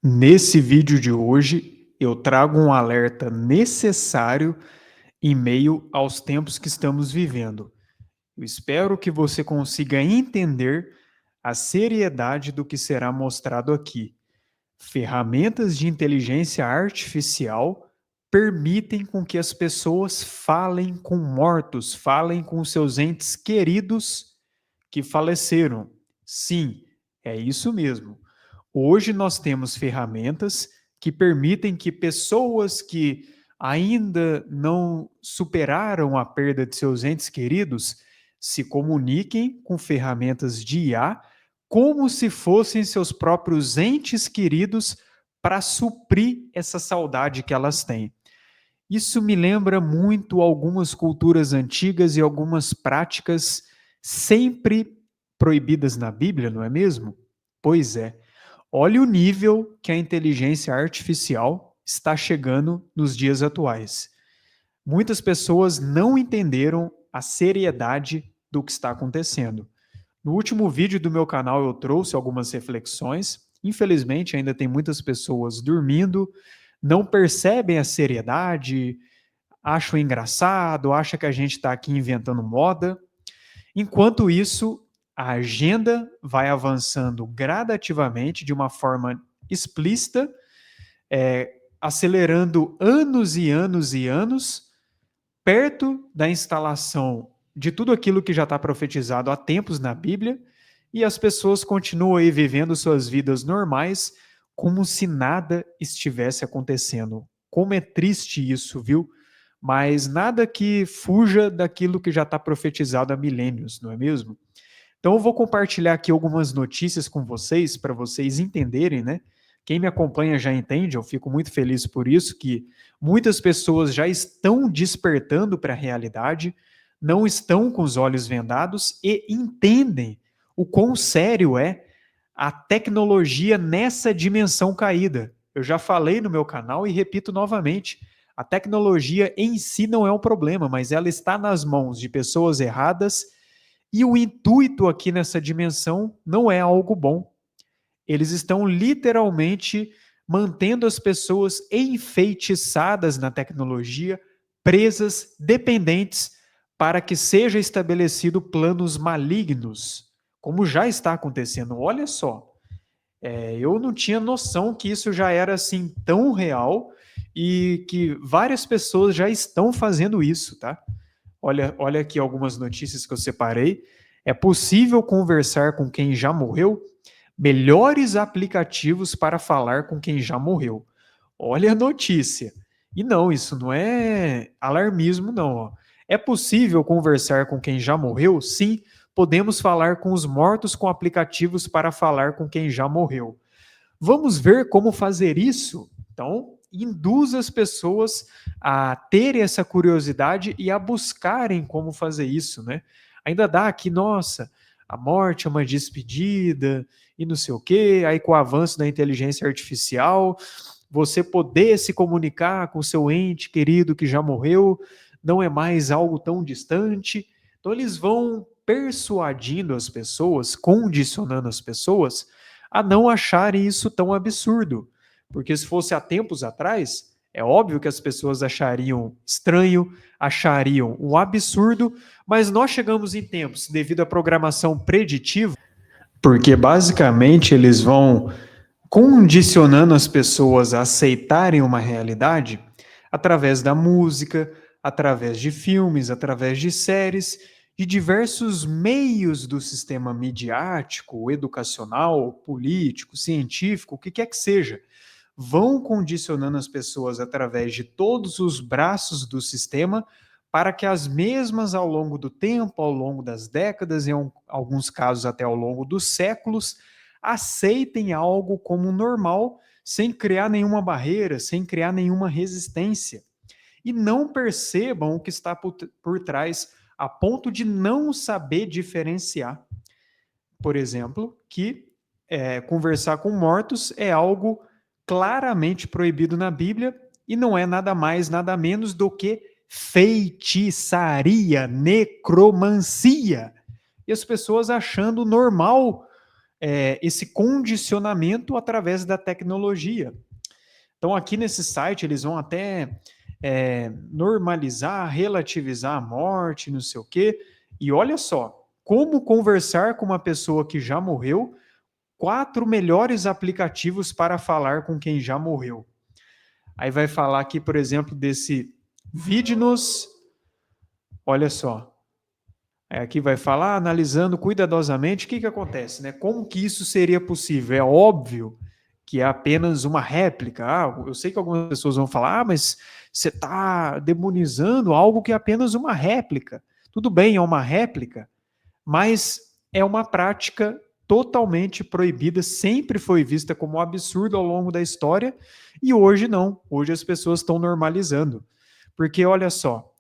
Nesse vídeo de hoje, eu trago um alerta necessário em meio aos tempos que estamos vivendo. Eu espero que você consiga entender a seriedade do que será mostrado aqui. Ferramentas de inteligência artificial permitem com que as pessoas falem com mortos, falem com seus entes queridos que faleceram. Sim, é isso mesmo. Hoje nós temos ferramentas que permitem que pessoas que ainda não superaram a perda de seus entes queridos se comuniquem com ferramentas de IA como se fossem seus próprios entes queridos para suprir essa saudade que elas têm. Isso me lembra muito algumas culturas antigas e algumas práticas sempre proibidas na Bíblia, não é mesmo? Pois é. Olha o nível que a inteligência artificial está chegando nos dias atuais. Muitas pessoas não entenderam a seriedade do que está acontecendo. No último vídeo do meu canal eu trouxe algumas reflexões. Infelizmente, ainda tem muitas pessoas dormindo, não percebem a seriedade, acham engraçado, acham que a gente está aqui inventando moda. Enquanto isso, a agenda vai avançando gradativamente, de uma forma explícita, acelerando anos e anos e anos, perto da instalação de tudo aquilo que já está profetizado há tempos na Bíblia, e as pessoas continuam aí vivendo suas vidas normais, como se nada estivesse acontecendo. Como é triste isso, viu? Mas nada que fuja daquilo que já está profetizado há milênios, não é mesmo? Então eu vou compartilhar aqui algumas notícias com vocês, para vocês entenderem, né? Quem me acompanha já entende, eu fico muito feliz por isso, que muitas pessoas já estão despertando para a realidade, não estão com os olhos vendados e entendem o quão sério é a tecnologia nessa dimensão caída. Eu já falei no meu canal e repito novamente, a tecnologia em si não é um problema, mas ela está nas mãos de pessoas erradas e o intuito aqui nessa dimensão não é algo bom. Eles estão literalmente mantendo as pessoas enfeitiçadas na tecnologia, presas, dependentes, para que seja estabelecido planos malignos, como já está acontecendo. Olha só, eu não tinha noção que isso já era assim tão real e que várias pessoas já estão fazendo isso, tá? Olha aqui algumas notícias que eu separei. É possível conversar com quem já morreu? Melhores aplicativos para falar com quem já morreu. Olha a notícia. E não, isso não é alarmismo, não. Ó. É possível conversar com quem já morreu? Sim, podemos falar com os mortos com aplicativos para falar com quem já morreu. Vamos ver como fazer isso? Então, induz as pessoas a terem essa curiosidade e a buscarem como fazer isso, né? Ainda dá aqui, nossa, a morte é uma despedida e não sei o quê, aí com o avanço da inteligência artificial, você poder se comunicar com seu ente querido que já morreu não é mais algo tão distante. Então, eles vão persuadindo as pessoas, condicionando as pessoas a não acharem isso tão absurdo. Porque se fosse há tempos atrás, é óbvio que as pessoas achariam estranho, achariam um absurdo, mas nós chegamos em tempos, devido à programação preditiva, porque basicamente eles vão condicionando as pessoas a aceitarem uma realidade através da música, através de filmes, através de séries, de diversos meios do sistema midiático, educacional, político, científico, o que quer que seja. Vão condicionando as pessoas através de todos os braços do sistema para que as mesmas, ao longo do tempo, ao longo das décadas, em alguns casos até ao longo dos séculos, aceitem algo como normal, sem criar nenhuma barreira, sem criar nenhuma resistência. E não percebam o que está por trás, a ponto de não saber diferenciar. Por exemplo, que conversar com mortos é algo claramente proibido na Bíblia e não é nada mais, nada menos do que feitiçaria, necromancia. E as pessoas achando normal esse condicionamento através da tecnologia. Então, aqui nesse site, eles vão até normalizar, relativizar a morte, não sei o quê. E olha só, como conversar com uma pessoa que já morreu, 4 melhores aplicativos para falar com quem já morreu. Aí vai falar aqui, por exemplo, desse Vidnos. Olha só. Aqui vai falar, analisando cuidadosamente, o que acontece, né? Como que isso seria possível? É óbvio que é apenas uma réplica. Eu sei que algumas pessoas vão falar, mas você está demonizando algo que é apenas uma réplica. Tudo bem, é uma réplica, mas é uma prática totalmente proibida, sempre foi vista como um absurdo ao longo da história, e hoje não. Hoje as pessoas estão normalizando. Porque, olha só,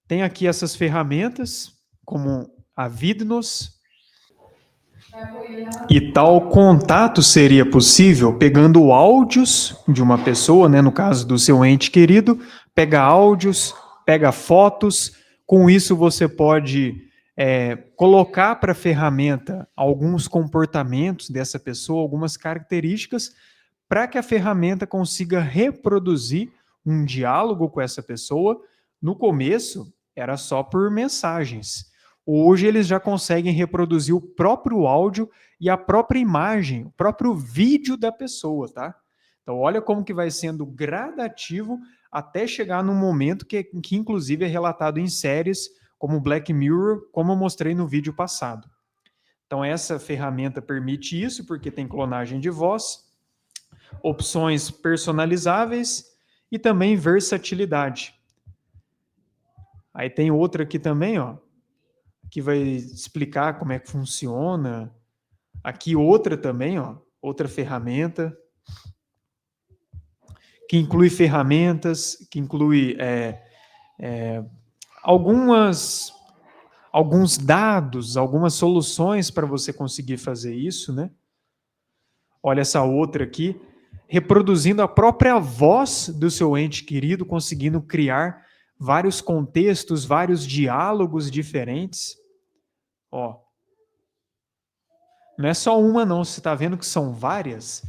tem aqui essas ferramentas, como a Vidnos, e tal contato seria possível pegando áudios de uma pessoa, né, no caso do seu ente querido, pega áudios, pega fotos, com isso você pode colocar para a ferramenta alguns comportamentos dessa pessoa, algumas características, para que a ferramenta consiga reproduzir um diálogo com essa pessoa. No começo, era só por mensagens. Hoje eles já conseguem reproduzir o próprio áudio e a própria imagem, o próprio vídeo da pessoa, tá? Então olha como que vai sendo gradativo até chegar num momento que inclusive é relatado em séries como Black Mirror, como eu mostrei no vídeo passado. Então essa ferramenta permite isso porque tem clonagem de voz, opções personalizáveis e também versatilidade. Aí tem outra aqui também, ó, que vai explicar como é que funciona. Aqui outra também, ó, outra ferramenta, que inclui ferramentas, que inclui alguns dados, algumas soluções para você conseguir fazer isso, né? Olha essa outra aqui, reproduzindo a própria voz do seu ente querido, conseguindo criar vários contextos, vários diálogos diferentes. Ó, não é só uma não, você está vendo que são várias,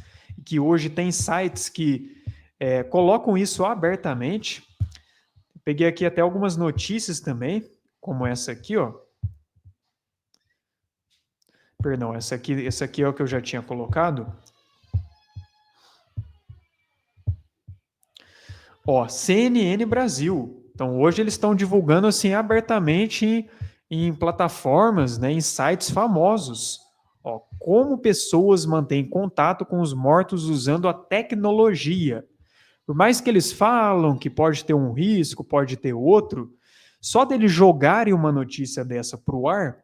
que hoje tem sites que colocam isso abertamente. Peguei aqui até algumas notícias também, como essa aqui, ó. Perdão, essa aqui é o que eu já tinha colocado. Ó, CNN Brasil. Então, hoje eles estão divulgando assim abertamente em plataformas, né, em sites famosos. Ó, como pessoas mantêm contato com os mortos usando a tecnologia. Por mais que eles falam que pode ter um risco, pode ter outro, só deles jogarem uma notícia dessa para o ar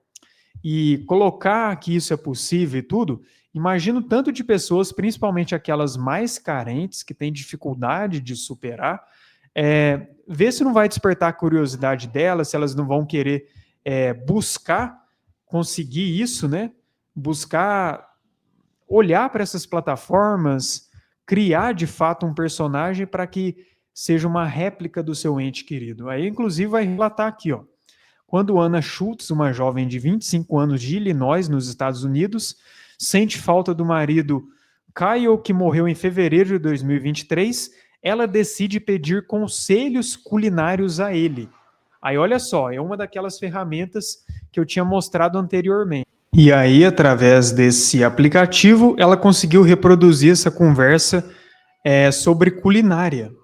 e colocar que isso é possível e tudo, imagina o tanto de pessoas, principalmente aquelas mais carentes, que têm dificuldade de superar, ver se não vai despertar a curiosidade delas, se elas não vão querer buscar conseguir isso, né? Buscar olhar para essas plataformas, criar de fato um personagem para que seja uma réplica do seu ente querido. Aí, inclusive, vai relatar aqui, ó. Quando Anna Schultz, uma jovem de 25 anos de Illinois, nos Estados Unidos, sente falta do marido Kyle, que morreu em fevereiro de 2023, ela decide pedir conselhos culinários a ele. Aí, olha só, é uma daquelas ferramentas que eu tinha mostrado anteriormente. E aí, através desse aplicativo, ela conseguiu reproduzir essa conversa sobre culinária.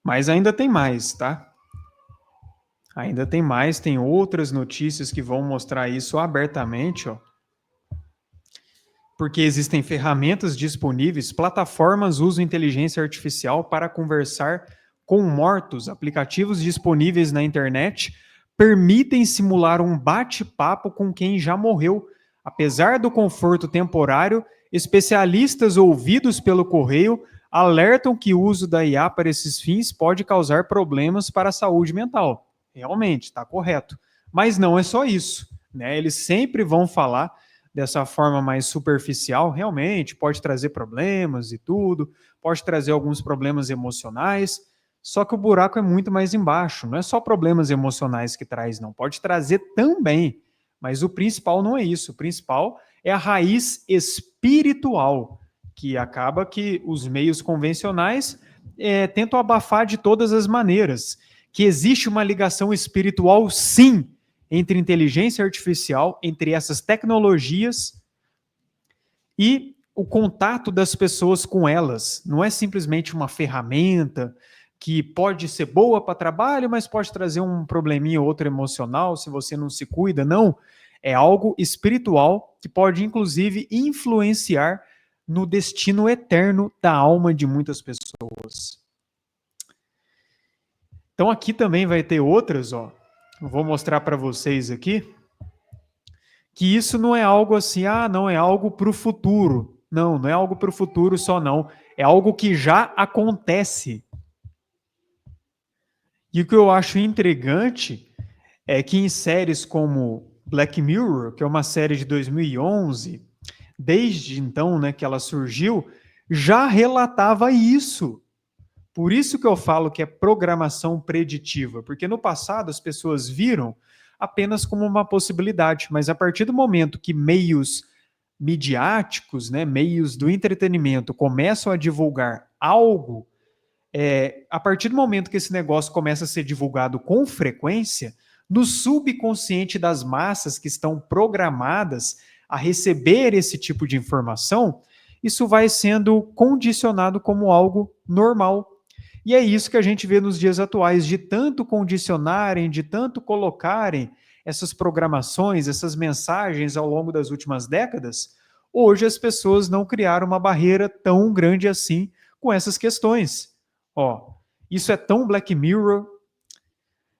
Mas ainda tem mais, tá? Ainda tem mais, tem outras notícias que vão mostrar isso abertamente, ó. Porque existem ferramentas disponíveis, plataformas usam inteligência artificial para conversar com mortos. Aplicativos disponíveis na internet permitem simular um bate-papo com quem já morreu. Apesar do conforto temporário, especialistas ouvidos pelo correio alertam que o uso da IA para esses fins pode causar problemas para a saúde mental. Realmente, está correto. Mas não é só isso, né? Eles sempre vão falar dessa forma mais superficial, realmente pode trazer problemas e tudo, pode trazer alguns problemas emocionais, só que o buraco é muito mais embaixo. Não é só problemas emocionais que traz, não. Pode trazer também, mas o principal não é isso. O principal é a raiz espiritual, que acaba que os meios convencionais tentam abafar de todas as maneiras, que existe uma ligação espiritual, sim, entre inteligência artificial, entre essas tecnologias e o contato das pessoas com elas. Não é simplesmente uma ferramenta que pode ser boa para trabalho, mas pode trazer um probleminha ou outro emocional se você não se cuida. Não, é algo espiritual que pode, inclusive, influenciar no destino eterno da alma de muitas pessoas. Então aqui também vai ter outras, ó. Vou mostrar para vocês aqui que isso não é algo assim, não é algo para o futuro. Não, não é algo para o futuro só não. É algo que já acontece. E o que eu acho intrigante é que em séries como Black Mirror, que é uma série de 2011, desde então, né, que ela surgiu, já relatava isso. Por isso que eu falo que é programação preditiva, porque no passado as pessoas viram apenas como uma possibilidade, mas a partir do momento que meios midiáticos, né, meios do entretenimento começam a divulgar algo, a partir do momento que esse negócio começa a ser divulgado com frequência, no subconsciente das massas que estão programadas a receber esse tipo de informação, isso vai sendo condicionado como algo normal. E é isso que a gente vê nos dias atuais, de tanto condicionarem, de tanto colocarem essas programações, essas mensagens ao longo das últimas décadas, hoje as pessoas não criaram uma barreira tão grande assim com essas questões. Ó, isso é tão Black Mirror.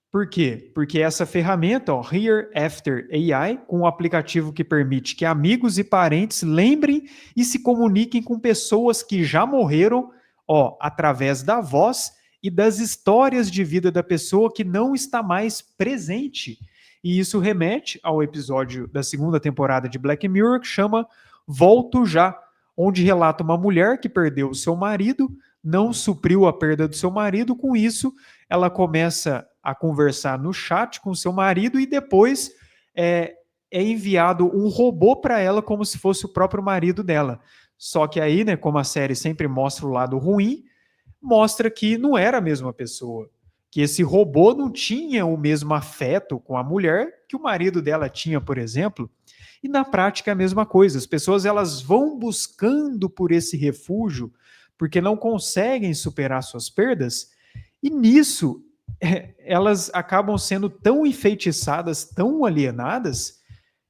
Por quê? Porque essa ferramenta, ó, Hereafter AI, com um aplicativo que permite que amigos e parentes lembrem e se comuniquem com pessoas que já morreram, ó, através da voz e das histórias de vida da pessoa que não está mais presente. E isso remete ao episódio da segunda temporada de Black Mirror que chama Volto Já, onde relata uma mulher que perdeu o seu marido, não supriu a perda do seu marido, com isso ela começa a conversar no chat com seu marido e depois é enviado um robô para ela como se fosse o próprio marido dela. Só que aí, né, como a série sempre mostra o lado ruim, mostra que não era a mesma pessoa, que esse robô não tinha o mesmo afeto com a mulher que o marido dela tinha, por exemplo. E na prática é a mesma coisa. As pessoas elas vão buscando por esse refúgio porque não conseguem superar suas perdas e nisso elas acabam sendo tão enfeitiçadas, tão alienadas,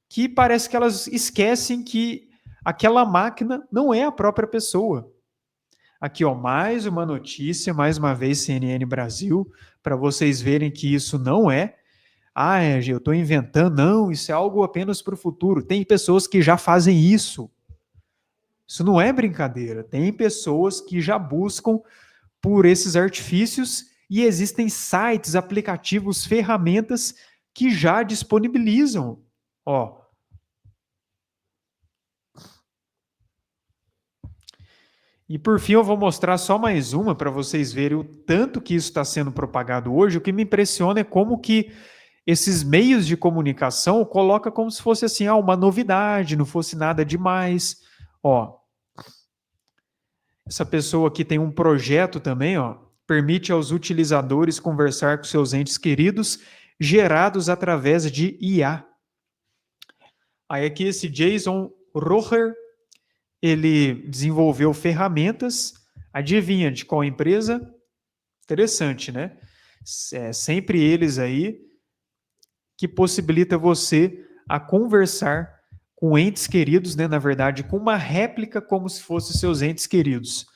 que parece que elas esquecem que aquela máquina não é a própria pessoa. Aqui, ó, mais uma notícia, mais uma vez CNN Brasil, para vocês verem que isso não é. Eu estou inventando. Não, isso é algo apenas para o futuro. Tem pessoas que já fazem isso. Isso não é brincadeira. Tem pessoas que já buscam por esses artifícios e existem sites, aplicativos, ferramentas que já disponibilizam. Ó. E por fim eu vou mostrar só mais uma para vocês verem o tanto que isso está sendo propagado hoje. O que me impressiona é como que esses meios de comunicação colocam como se fosse assim, uma novidade, não fosse nada demais. Ó, essa pessoa aqui tem um projeto também, ó, permite aos utilizadores conversar com seus entes queridos gerados através de IA. Aí aqui esse Jason Rohrer, ele desenvolveu ferramentas, adivinha de qual empresa? Interessante, né? Sempre eles aí que possibilita você a conversar com entes queridos, né? Na verdade, com uma réplica como se fossem seus entes queridos.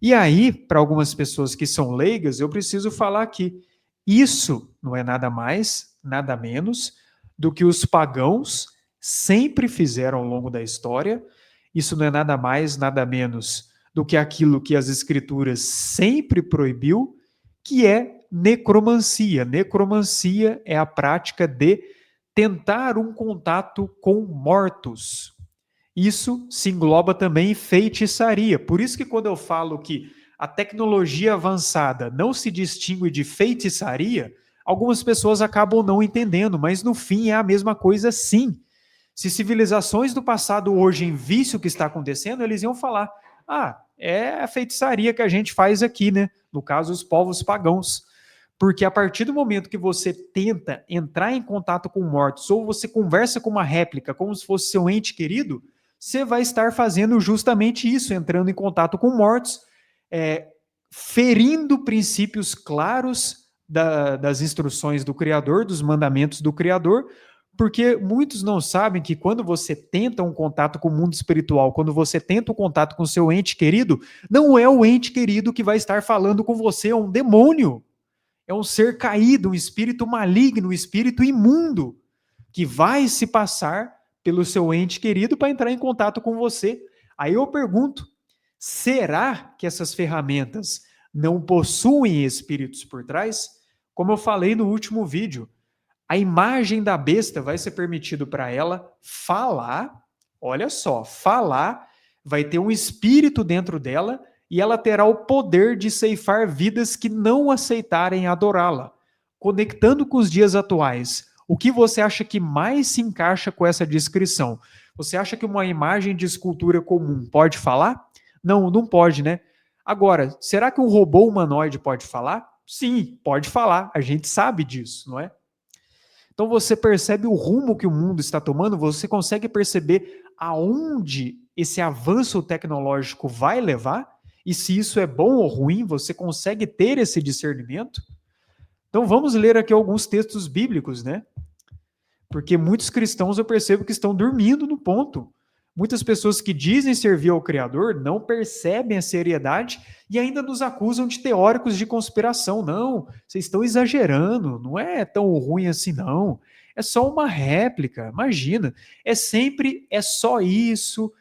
E aí, para algumas pessoas que são leigas, eu preciso falar que isso não é nada mais, nada menos do que os pagãos sempre fizeram ao longo da história. Isso não é nada mais, nada menos do que aquilo que as escrituras sempre proibiu, que é necromancia. Necromancia é a prática de tentar um contato com mortos. Isso se engloba também em feitiçaria. Por isso que quando eu falo que a tecnologia avançada não se distingue de feitiçaria, algumas pessoas acabam não entendendo, mas no fim é a mesma coisa sim. Se civilizações do passado hoje vissem o que está acontecendo, eles iam falar: é a feitiçaria que a gente faz aqui, né? No caso, os povos pagãos. Porque a partir do momento que você tenta entrar em contato com mortos, ou você conversa com uma réplica, como se fosse seu ente querido, você vai estar fazendo justamente isso, entrando em contato com mortos, ferindo princípios claros das instruções do Criador, dos mandamentos do Criador, porque muitos não sabem que quando você tenta um contato com o mundo espiritual, quando você tenta um contato com seu ente querido, não é o ente querido que vai estar falando com você, é um demônio. É um ser caído, um espírito maligno, um espírito imundo, que vai se passar pelo seu ente querido para entrar em contato com você. Aí eu pergunto, será que essas ferramentas não possuem espíritos por trás? Como eu falei no último vídeo, a imagem da besta vai ser permitido para ela falar, olha só, falar, vai ter um espírito dentro dela e ela terá o poder de ceifar vidas que não aceitarem adorá-la. Conectando com os dias atuais, o que você acha que mais se encaixa com essa descrição? Você acha que uma imagem de escultura comum pode falar? Não, não pode, né? Agora, será que um robô humanoide pode falar? Sim, pode falar. A gente sabe disso, não é? Então você percebe o rumo que o mundo está tomando, você consegue perceber aonde esse avanço tecnológico vai levar, e se isso é bom ou ruim, você consegue ter esse discernimento? Então vamos ler aqui alguns textos bíblicos, né? Porque muitos cristãos eu percebo que estão dormindo no ponto. Muitas pessoas que dizem servir ao Criador não percebem a seriedade e ainda nos acusam de teóricos de conspiração. Não, vocês estão exagerando, não é tão ruim assim, não. É só uma réplica, imagina. É só isso,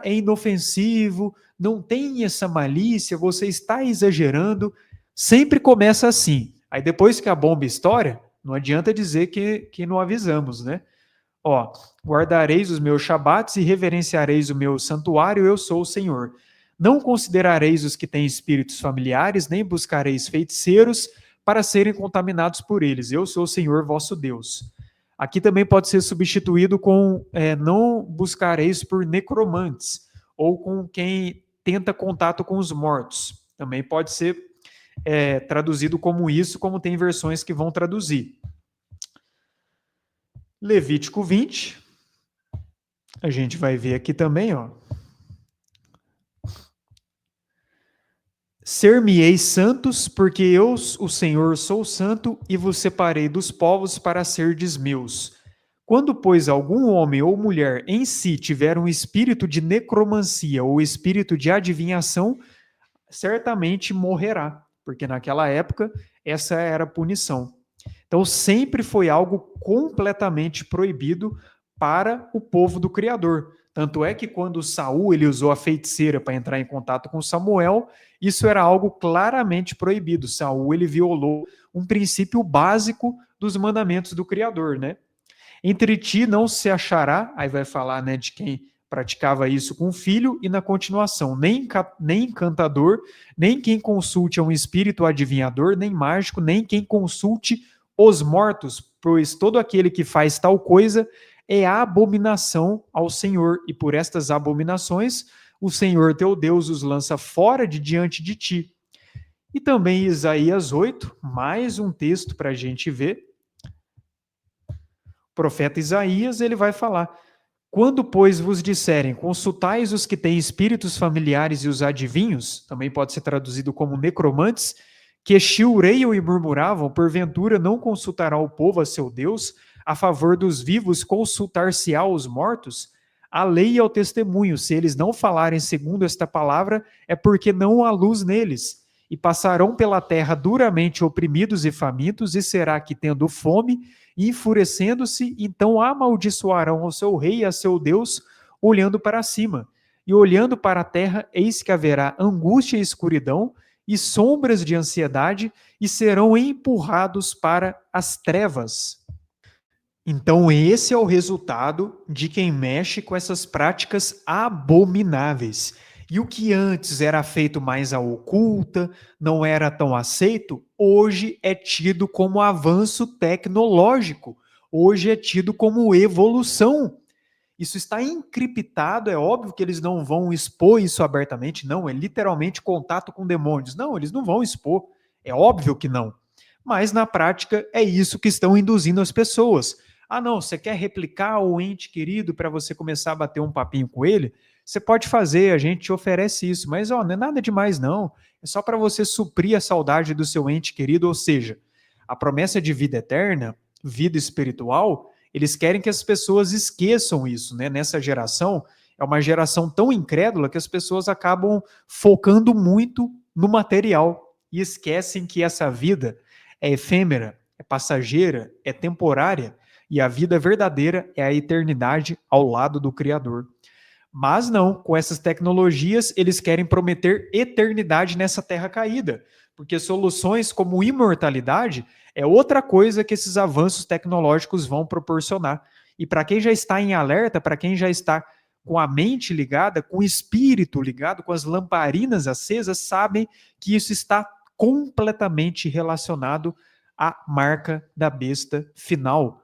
é inofensivo, não tem essa malícia, você está exagerando. Sempre começa assim. Aí depois que a bomba estoura, não adianta dizer que não avisamos, né? Ó, guardareis os meus shabates e reverenciareis o meu santuário, eu sou o Senhor. Não considerareis os que têm espíritos familiares, nem buscareis feiticeiros para serem contaminados por eles. Eu sou o Senhor vosso Deus. Aqui também pode ser substituído com não buscareis por necromantes, ou com quem tenta contato com os mortos. Também pode ser traduzido como isso, como tem versões que vão traduzir. Levítico 20, a gente vai ver aqui também, ó. Ser-me-eis santos, porque eu, o Senhor, sou santo, e vos separei dos povos para serdes meus. Quando, pois, algum homem ou mulher em si tiver um espírito de necromancia ou espírito de adivinhação, certamente morrerá, porque naquela época essa era a punição. Então sempre foi algo completamente proibido para o povo do Criador. Tanto é que quando Saul ele usou a feiticeira para entrar em contato com Samuel, isso era algo claramente proibido. Saul ele violou um princípio básico dos mandamentos do Criador, né? Entre ti não se achará, aí vai falar, né, de quem praticava isso com o filho, e na continuação, nem encantador, nem quem consulte a um espírito adivinhador, nem mágico, nem quem consulte os mortos, pois todo aquele que faz tal coisa é abominação ao Senhor, e por estas abominações o Senhor teu Deus os lança fora de diante de ti. E também Isaías 8, mais um texto para a gente ver. O profeta Isaías, ele vai falar: quando, pois, vos disserem, consultais os que têm espíritos familiares e os adivinhos, também pode ser traduzido como necromantes, que chiureiam e murmuravam, porventura não consultará o povo a seu Deus, a favor dos vivos consultar-se-á os mortos? A lei e ao testemunho, se eles não falarem segundo esta palavra, é porque não há luz neles. E passarão pela terra duramente oprimidos e famintos, e será que, tendo fome, e enfurecendo-se, então amaldiçoarão ao seu rei e a seu Deus, olhando para cima. E olhando para a terra, eis que haverá angústia e escuridão, e sombras de ansiedade, e serão empurrados para as trevas. Então, esse é o resultado de quem mexe com essas práticas abomináveis. E o que antes era feito mais à oculta, não era tão aceito, hoje é tido como avanço tecnológico, hoje é tido como evolução. Isso está encriptado, é óbvio que eles não vão expor isso abertamente, não, é literalmente contato com demônios. Não, eles não vão expor, é óbvio que não. Mas na prática é isso que estão induzindo as pessoas. Ah, não, você quer replicar o ente querido para você começar a bater um papinho com ele? Você pode fazer, a gente te oferece isso, mas ó, não é nada demais não. É só para você suprir a saudade do seu ente querido, ou seja, a promessa de vida eterna, vida espiritual, eles querem que as pessoas esqueçam isso, né? Nessa geração, é uma geração tão incrédula que as pessoas acabam focando muito no material e esquecem que essa vida é efêmera, é passageira, é temporária e a vida verdadeira é a eternidade ao lado do Criador. Mas não, com essas tecnologias, eles querem prometer eternidade nessa terra caída, porque soluções como imortalidade é outra coisa que esses avanços tecnológicos vão proporcionar. E para quem já está em alerta, para quem já está com a mente ligada, com o espírito ligado, com as lamparinas acesas, sabem que isso está completamente relacionado à marca da besta final,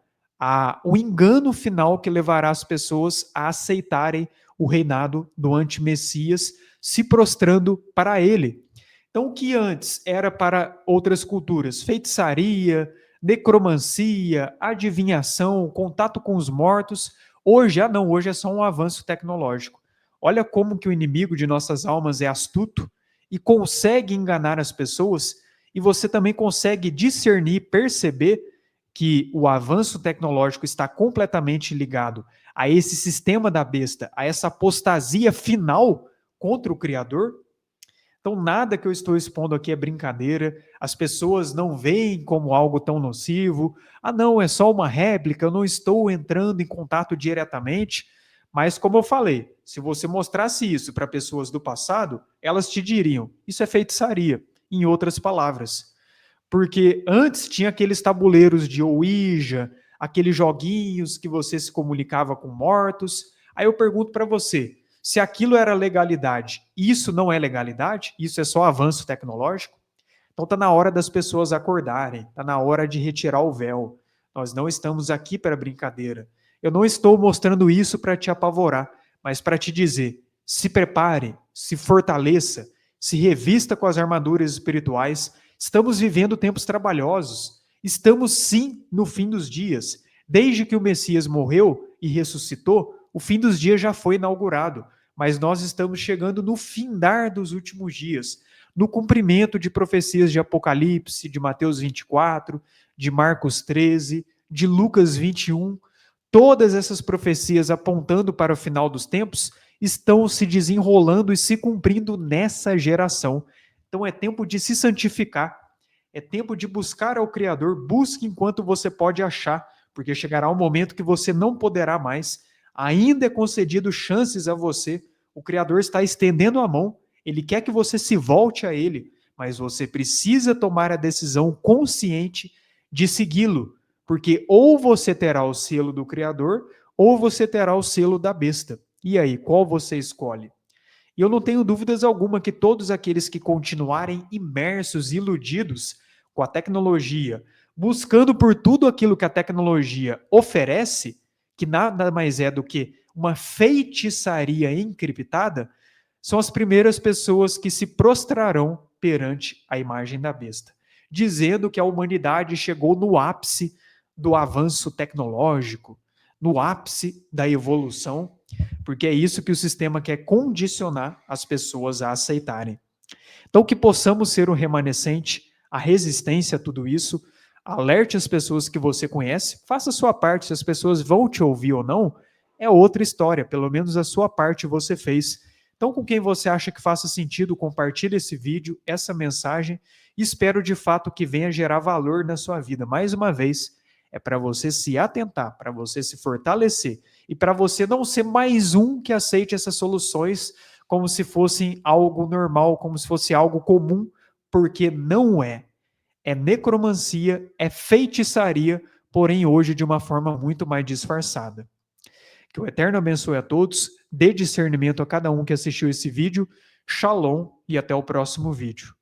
o engano final que levará as pessoas a aceitarem o reinado do anti-Messias, se prostrando para ele. Então, o que antes era para outras culturas, feitiçaria, necromancia, adivinhação, contato com os mortos, hoje, não, hoje é só um avanço tecnológico. Olha como que o inimigo de nossas almas é astuto e consegue enganar as pessoas, e você também consegue discernir, perceber que o avanço tecnológico está completamente ligado a esse sistema da besta, a essa apostasia final contra o Criador. Então, nada que eu estou expondo aqui é brincadeira, as pessoas não veem como algo tão nocivo. Ah, não, é só uma réplica, eu não estou entrando em contato diretamente. Mas, como eu falei, se você mostrasse isso para pessoas do passado, elas te diriam: isso é feitiçaria, em outras palavras. Porque antes tinha aqueles tabuleiros de Ouija, aqueles joguinhos que você se comunicava com mortos. Aí eu pergunto para você, se aquilo era legalidade, isso não é legalidade? Isso é só avanço tecnológico? Então está na hora das pessoas acordarem, está na hora de retirar o véu. Nós não estamos aqui para brincadeira. Eu não estou mostrando isso para te apavorar, mas para te dizer: se prepare, se fortaleça, se revista com as armaduras espirituais. Estamos vivendo tempos trabalhosos. Estamos sim no fim dos dias. Desde que o Messias morreu e ressuscitou, o fim dos dias já foi inaugurado, mas nós estamos chegando no findar dos últimos dias, no cumprimento de profecias de Apocalipse, de Mateus 24, de Marcos 13, de Lucas 21. Todas essas profecias apontando para o final dos tempos estão se desenrolando e se cumprindo nessa geração. Então é tempo de se santificar, é tempo de buscar ao Criador, busque enquanto você pode achar, porque chegará um momento que você não poderá mais. Ainda é concedido chances a você, o Criador está estendendo a mão, ele quer que você se volte a ele, mas você precisa tomar a decisão consciente de segui-lo, porque ou você terá o selo do Criador, ou você terá o selo da besta. E aí, qual você escolhe? E eu não tenho dúvidas alguma que todos aqueles que continuarem imersos, iludidos com a tecnologia, buscando por tudo aquilo que a tecnologia oferece, que nada mais é do que uma feitiçaria encriptada, são as primeiras pessoas que se prostrarão perante a imagem da besta, dizendo que a humanidade chegou no ápice do avanço tecnológico, no ápice da evolução, porque é isso que o sistema quer condicionar as pessoas a aceitarem. Então, que possamos ser o remanescente, a resistência a tudo isso, alerte as pessoas que você conhece, faça a sua parte, se as pessoas vão te ouvir ou não, é outra história, pelo menos a sua parte você fez. Então, com quem você acha que faça sentido, compartilhe esse vídeo, essa mensagem, e espero de fato que venha gerar valor na sua vida. Mais uma vez, é para você se atentar, para você se fortalecer e para você não ser mais um que aceite essas soluções como se fossem algo normal, como se fosse algo comum, porque não é. É necromancia, é feitiçaria, porém hoje de uma forma muito mais disfarçada. Que o Eterno abençoe a todos, dê discernimento a cada um que assistiu esse vídeo. Shalom e até o próximo vídeo.